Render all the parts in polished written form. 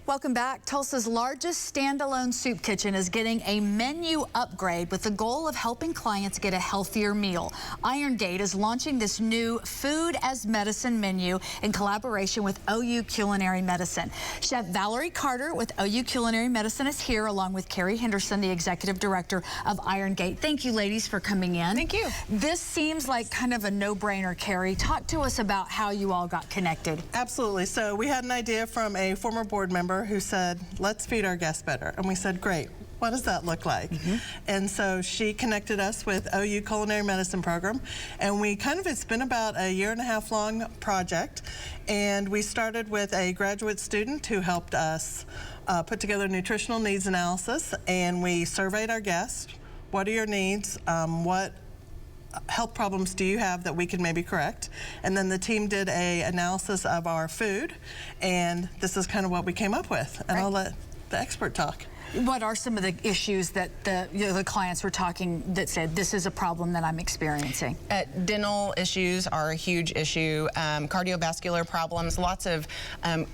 Welcome back. Tulsa's largest standalone soup kitchen is getting a menu upgrade with the goal of helping clients get a healthier meal. Iron Gate is launching this new food as medicine menu in collaboration with OU Culinary Medicine. Chef Valerie Carter with OU Culinary Medicine is here along with Carrie Henderson, the executive director of Iron Gate. Thank you, ladies, for coming in. Thank you. This seems like kind of a no-brainer, Carrie. Talk to us about how you all got connected. Absolutely. So we had an idea from a former board member who said, let's feed our guests better. And we said, great, what does that look like? And so she connected us with OU Culinary Medicine program. And it's been about a 1.5 year long project. And we started with a graduate student who helped us put together nutritional needs analysis. And we surveyed our guests. What are your needs? What health problems do you have that we can maybe correct? And then the team did a analysis of our food, and this is kind of what we came up with. And I'll let the expert talk. What are some of the issues that the clients were talking that said, this is a problem that I'm experiencing? Dental issues are a huge issue, cardiovascular problems, lots of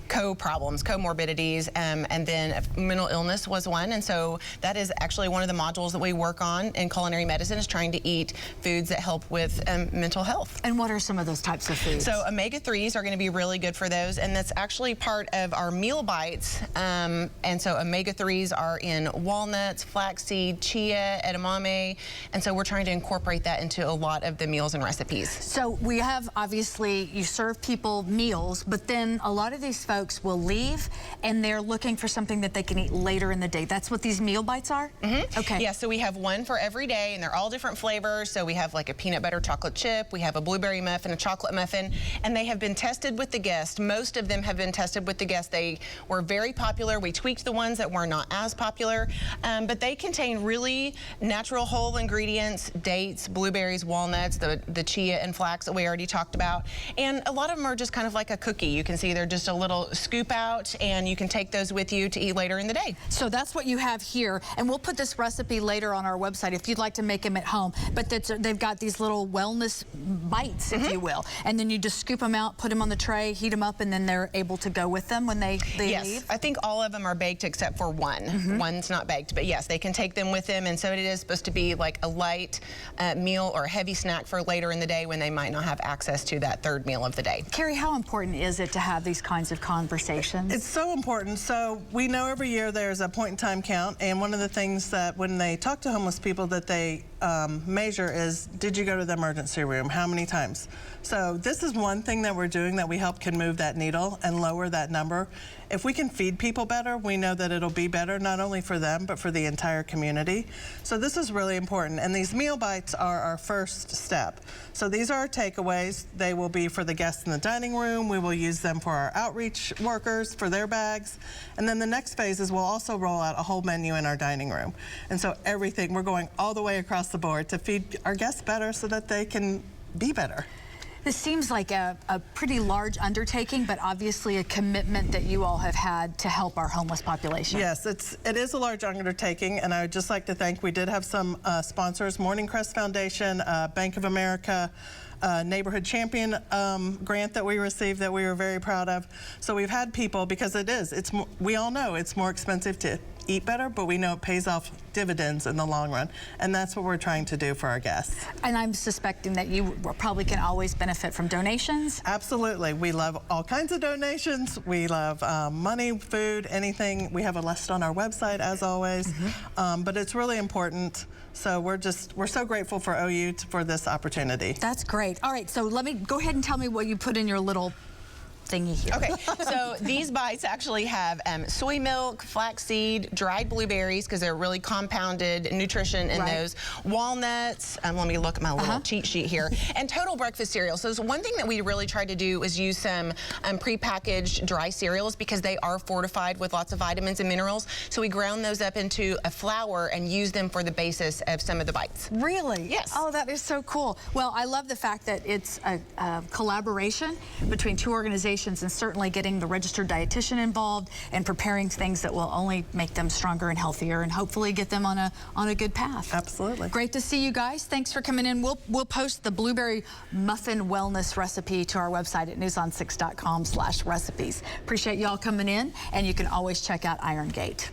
co-problems, comorbidities, and then mental illness was one. And so that is actually one of the modules that we work on in culinary medicine, is trying to eat foods that help with mental health. And what are some of those types of foods? So omega-3s are going to be really good for those, and that's actually part of our meal bites. And so omega-3s are in walnuts, flaxseed, chia, edamame, and so we're trying to incorporate that into a lot of the meals and recipes. So we have, obviously, you serve people meals, but then a lot of these folks will leave and they're looking for something that they can eat later in the day. That's what these meal bites are? Okay. Yeah, so we have one for every day, and they're all different flavors. So we have like a peanut butter chocolate chip, we have a blueberry muffin, a chocolate muffin, and they have been tested with the guests. Most of them have been tested with the guests. They were very popular. We tweaked the ones that were not as popular, but they contain really natural whole ingredients, dates, blueberries, walnuts, the chia and flax that we already talked about, and a lot of them are just kind of like a cookie. You can see they're just a little scoop out, and you can take those with you to eat later in the day. So that's what you have here, and we'll put this recipe later on our website if you'd like to make them at home, but they've got these little wellness bites, if you will, and then you just scoop them out, put them on the tray, heat them up, and then they're able to go with them when they yes, leave? I think all of them are baked except for one. One's not baked, but yes, they can take them with them, and so it is supposed to be like a light meal or a heavy snack for later in the day when they might not have access to that third meal of the day. Carrie, how important is it to have these kinds of conversations? It's so important. So we know every year there's a point in time count, and one of the things that when they talk to homeless people that they measure is, did you go to the emergency room? How many times? So this is one thing that we're doing that we hope can move that needle and lower that number. If we can feed people better, we know that it'll be better not only for them but for the entire community. So this is really important, and these meal bites are our first step. So these are our takeaways. They will be for the guests in the dining room. We will use them for our outreach workers for their bags, and then the next phase is we'll also roll out a whole menu in our dining room. And so everything, we're going all the way across the board to feed our guests better so that they can be better. This seems like a pretty large undertaking, but obviously a commitment that you all have had to help our homeless population. Yes, it is a large undertaking, and I would just like to thank, we did have some sponsors, Morning Crest Foundation, Bank of America, Neighborhood Champion grant that we received that we were very proud of. So we've had people, because we all know it's more expensive to eat better, but we know it pays off dividends in the long run, and that's what we're trying to do for our guests. And I'm suspecting that you probably can always benefit from donations. Absolutely. We love all kinds of donations. We love money, food, anything. We have a list on our website, as always, but it's really important. So we're so grateful for OU for this opportunity. That's great. All right, so let me go ahead and tell me what you put in your little thingy here. Okay, so these bites actually have soy milk, flaxseed, dried blueberries, because they're really compounded nutrition in those, walnuts, let me look at my little cheat sheet here, and total breakfast cereal. So one thing that we really tried to do is use some prepackaged dry cereals, because they are fortified with lots of vitamins and minerals. So we ground those up into a flour and use them for the basis of some of the bites. Really? Yes. Oh, that is so cool. Well, I love the fact that it's a collaboration between two organizations recommendations, and certainly getting the registered dietitian involved and preparing things that will only make them stronger and healthier and hopefully get them on a good path. Absolutely. Great to see you guys. Thanks for coming in. We'll post the blueberry muffin wellness recipe to our website at newson6.com/recipes. Appreciate y'all coming in, and you can always check out Iron Gate.